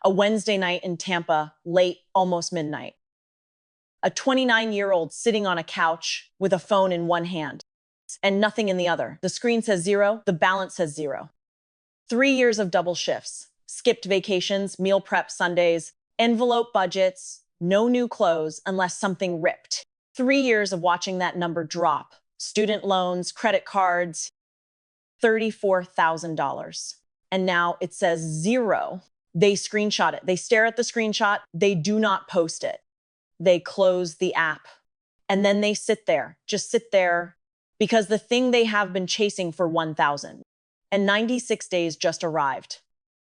A Wednesday night in Tampa, late, almost midnight. A 29-year-old sitting on a couch with a phone in one hand and nothing in the other. The screen says zero, the balance says zero. 3 years of double shifts, skipped vacations, meal prep Sundays, envelope budgets, no new clothes unless something ripped. 3 years of watching that number drop. Student loans, credit cards, $34,000. And now it says zero. They screenshot it. They stare at the screenshot. They do not post it. They close the app. And then they sit there, just sit there, because the thing they have been chasing for 1,000 and 96 days just arrived.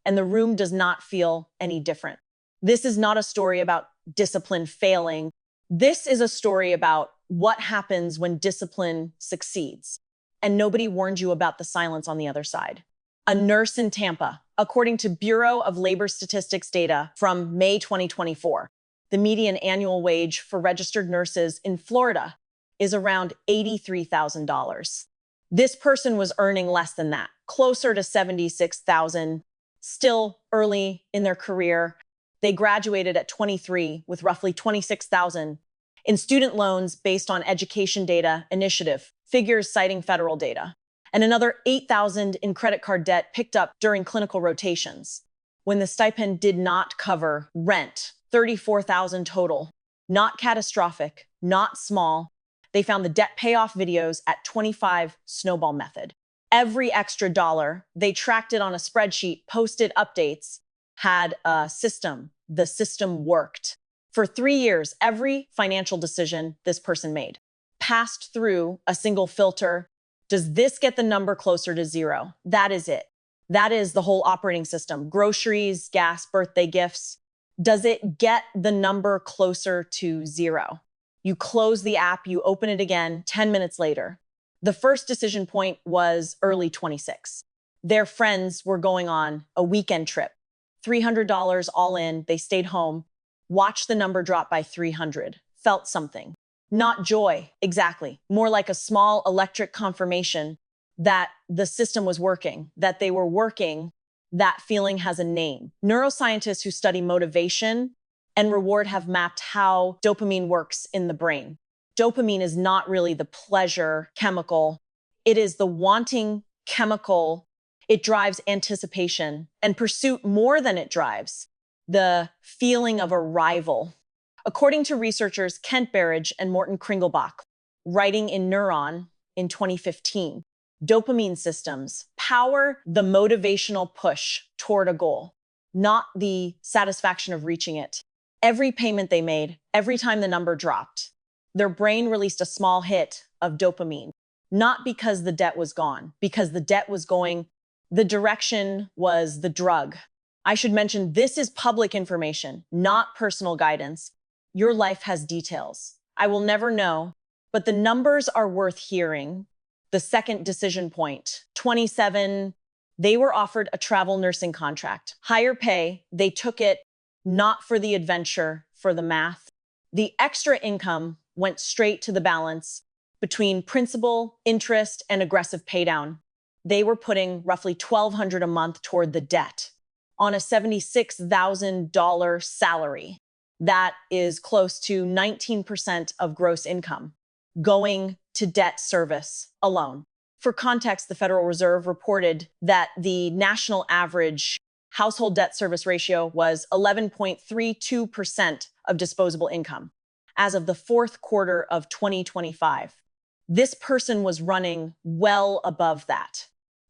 And the room does not feel any different. This is not a story about discipline failing. This is a story about what happens when discipline succeeds. And nobody warned you about the silence on the other side. A nurse in Tampa, according to Bureau of Labor Statistics data from May 2024, the median annual wage for registered nurses in Florida is around $83,000. This person was earning less than that, closer to $76,000, still early in their career. They graduated at 23 with roughly $26,000 in student loans based on Education Data Initiative, figures citing federal data, and another $8,000 in credit card debt picked up during clinical rotations, when the stipend did not cover rent. $34,000 total. Not catastrophic, not small. They found the debt payoff videos at 25 snowball method. Every extra dollar, they tracked it on a spreadsheet, posted updates, had a system. The system worked. For 3 years, every financial decision this person made passed through a single filter. Does this get the number closer to zero? That is it. That is the whole operating system. Groceries, gas, birthday gifts. Does it get the number closer to zero? You close the app, you open it again 10 minutes later. The first decision point was early 26. Their friends were going on a weekend trip. $300 all in, they stayed home, watched the number drop by 300, felt something. Not joy, exactly. More like a small electric confirmation that the system was working, that they were working. That feeling has a name. Neuroscientists who study motivation and reward have mapped how dopamine works in the brain. Dopamine is not really the pleasure chemical. It is the wanting chemical. It drives anticipation and pursuit more than it drives the feeling of arrival. According to researchers Kent Berridge and Morton Kringelbach, writing in Neuron in 2015, dopamine systems power the motivational push toward a goal, not the satisfaction of reaching it. Every payment they made, every time the number dropped, their brain released a small hit of dopamine, not because the debt was gone, because the debt was going, the direction was the drug. I should mention this is public information, not personal guidance. Your life has details. I will never know, but the numbers are worth hearing. The second decision point, 27, they were offered a travel nursing contract. Higher pay, they took it not for the adventure, for the math. The extra income went straight to the balance between principal, interest, and aggressive paydown. They were putting roughly $1,200 a month toward the debt on a $76,000 salary. That is close to 19% of gross income going to debt service alone. For context, the Federal Reserve reported that the national average household debt service ratio was 11.32% of disposable income as of the fourth quarter of 2025. This person was running well above that,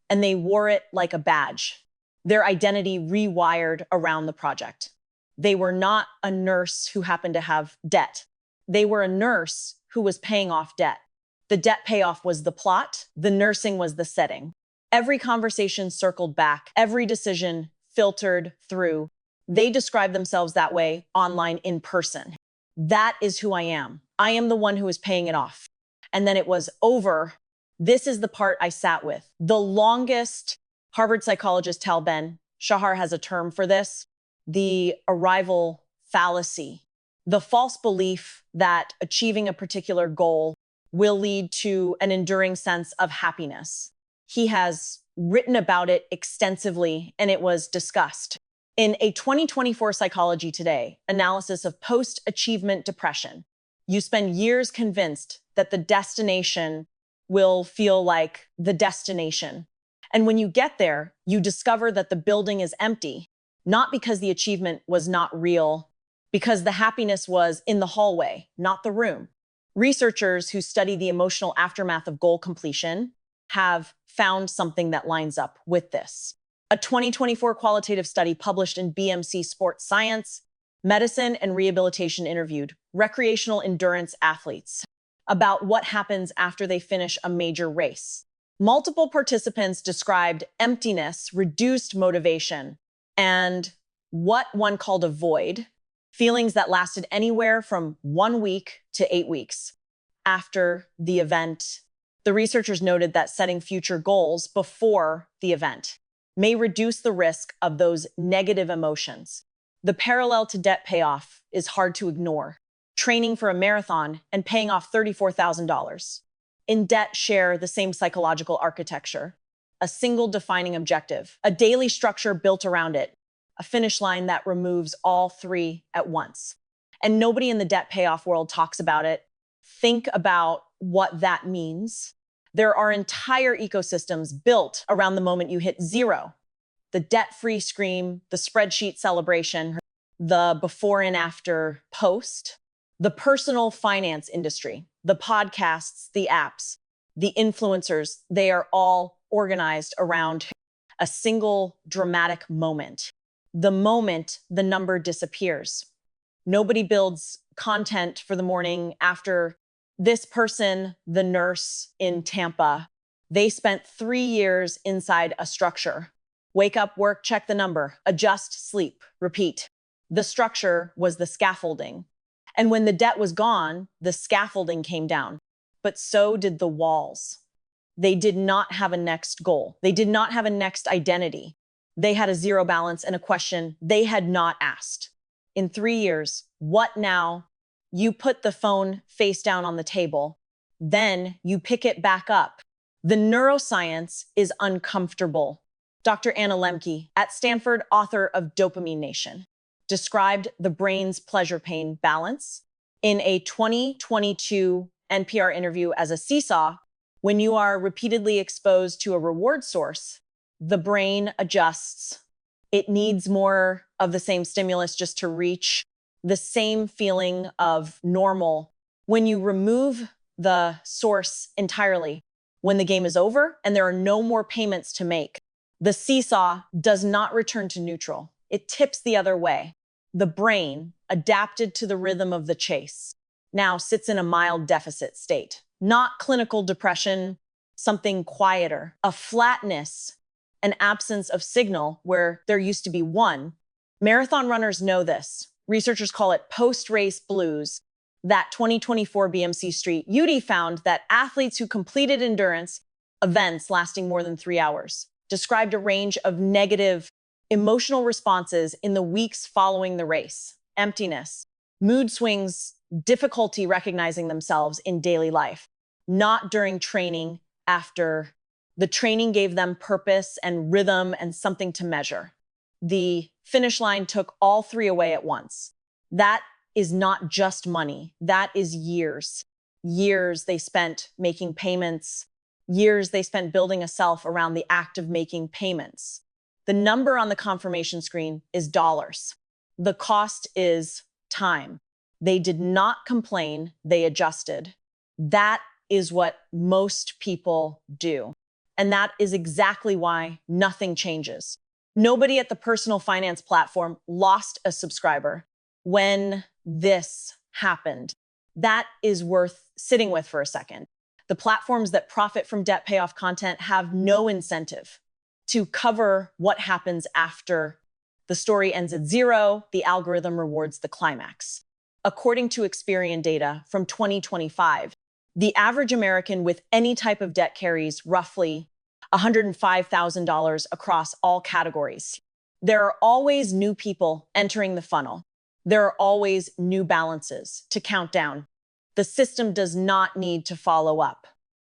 and they wore it like a badge. Their identity rewired around the project. They were not a nurse who happened to have debt. They were a nurse who was paying off debt. The debt payoff was the plot. The nursing was the setting. Every conversation circled back. Every decision filtered through. They describe themselves that way online, in person. That is who I am. I am the one who is paying it off. And then it was over. This is the part I sat with. The longest. Harvard psychologist Tal Ben-Shahar has a term for this. The arrival fallacy. The false belief that achieving a particular goal will lead to an enduring sense of happiness. He has written about it extensively, and it was discussed. In a 2024 Psychology Today analysis of post-achievement depression, you spend years convinced that the destination will feel like the destination. And when you get there, you discover that the building is empty, not because the achievement was not real, because the happiness was in the hallway, not the room. Researchers who study the emotional aftermath of goal completion have found something that lines up with this. A 2024 qualitative study published in BMC Sports Science, Medicine and Rehabilitation interviewed recreational endurance athletes about what happens after they finish a major race. Multiple participants described emptiness, reduced motivation, and what one called a void, feelings that lasted anywhere from 1 week to 8 weeks after the event. The researchers noted that setting future goals before the event may reduce the risk of those negative emotions. The parallel to debt payoff is hard to ignore. Training for a marathon and paying off $34,000 in debt share the same psychological architecture, a single defining objective, a daily structure built around it, a finish line that removes all three at once. And nobody in the debt payoff world talks about it. Think about what that means. There are entire ecosystems built around the moment you hit zero. The debt-free scream, the spreadsheet celebration, the before and after post, the personal finance industry, the podcasts, the apps, the influencers, they are all organized around a single dramatic moment. The moment the number disappears. Nobody builds content for the morning after this person, the nurse in Tampa. They spent 3 years inside a structure. Wake up, work, check the number, adjust, sleep, repeat. The structure was the scaffolding. And when the debt was gone, the scaffolding came down. But so did the walls. They did not have a next goal. They did not have a next identity. They had a zero balance and a question they had not asked. In 3 years, what now? You put the phone face down on the table. Then you pick it back up. The neuroscience is uncomfortable. Dr. Anna Lemke at Stanford, author of Dopamine Nation, described the brain's pleasure-pain balance in a 2022 NPR interview as a seesaw. When you are repeatedly exposed to a reward source, the brain adjusts. It needs more of the same stimulus just to reach the same feeling of normal. When you remove the source entirely, when the game is over and there are no more payments to make, the seesaw does not return to neutral. It tips the other way. The brain, adapted to the rhythm of the chase, now sits in a mild deficit state. Not clinical depression, something quieter, a flatness, an absence of signal where there used to be one. Marathon runners know this. Researchers call it post-race blues. That 2024 BMC Street UD found that athletes who completed endurance events lasting more than 3 hours described a range of negative emotional responses in the weeks following the race. Emptiness, mood swings, difficulty recognizing themselves in daily life. Not during training, after. The training gave them purpose and rhythm and something to measure. The finish line took all three away at once. That is not just money. That is years. Years they spent making payments. Years they spent building a self around the act of making payments. The number on the confirmation screen is dollars. The cost is time. They did not complain. They adjusted. That is what most people do. And that is exactly why nothing changes. Nobody at the personal finance platform lost a subscriber when this happened. That is worth sitting with for a second. The platforms that profit from debt payoff content have no incentive to cover what happens after the story ends at zero. The algorithm rewards the climax. According to Experian data from 2025, the average American with any type of debt carries roughly $105,000 across all categories. There are always new people entering the funnel. There are always new balances to count down. The system does not need to follow up.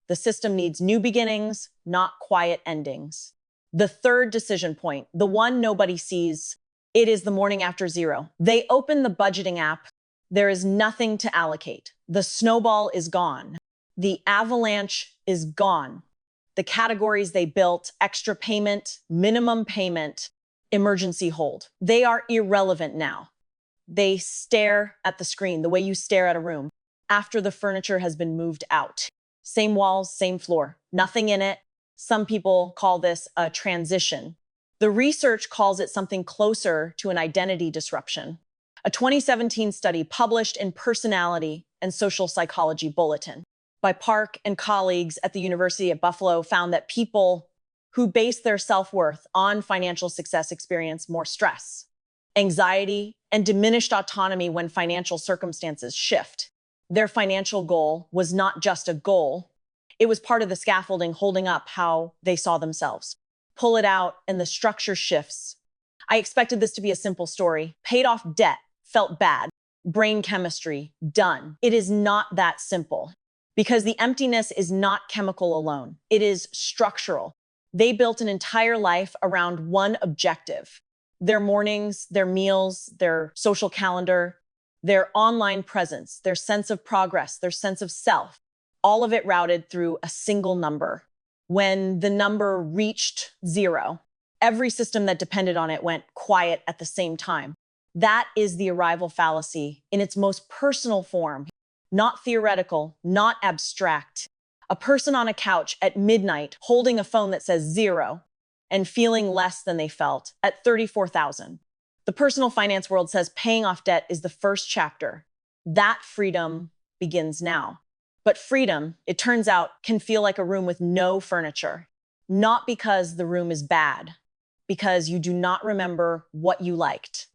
The system needs new beginnings, not quiet endings. The third decision point, the one nobody sees, It is the morning after zero. They open the budgeting app. There is nothing to allocate. The snowball is gone. The avalanche is gone. The categories they built, extra payment, minimum payment, emergency hold, they are irrelevant now. They stare at the screen the way you stare at a room after the furniture has been moved out. Same walls, same floor, nothing in it. Some people call this a transition. The research calls it something closer to an identity disruption. A 2017 study published in Personality and Social Psychology Bulletin by Park and colleagues at the University of Buffalo found that people who base their self-worth on financial success experience more stress, anxiety, and diminished autonomy when financial circumstances shift. Their financial goal was not just a goal. It was part of the scaffolding holding up how they saw themselves. Pull it out and the structure shifts. I expected this to be a simple story. Paid off debt, felt bad. Brain chemistry, done. It is not that simple because the emptiness is not chemical alone. It is structural. They built an entire life around one objective: their mornings, their meals, their social calendar, their online presence, their sense of progress, their sense of self, all of it routed through a single number. When the number reached zero, every system that depended on it went quiet at the same time. That is the arrival fallacy in its most personal form, not theoretical, not abstract. A person on a couch at midnight holding a phone that says zero and feeling less than they felt at 34,000. The personal finance world says paying off debt is the first chapter. That freedom begins now. But freedom, it turns out, can feel like a room with no furniture. Not because the room is bad, because you do not remember what you liked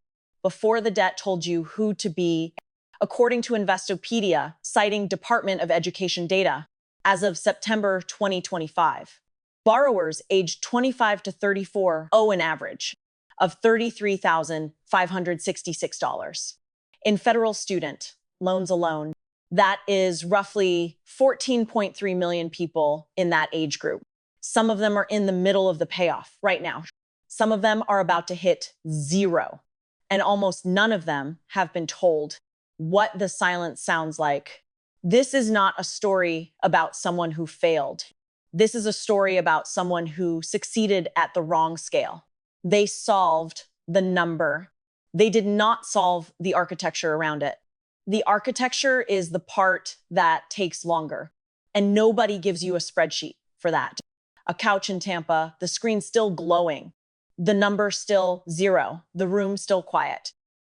before the debt told you who to be. According to Investopedia, citing Department of Education data, as of September 2025, borrowers aged 25 to 34 owe an average of $33,566. In federal student loans alone, that is roughly 14.3 million people in that age group. Some of them are in the middle of the payoff right now. Some of them are about to hit zero. And almost none of them have been told what the silence sounds like. This is not a story about someone who failed. This is a story about someone who succeeded at the wrong scale. They solved the number. They did not solve the architecture around it. The architecture is the part that takes longer, and nobody gives you a spreadsheet for that. A couch in Tampa, the screen still glowing, the number still zero, the room still quiet.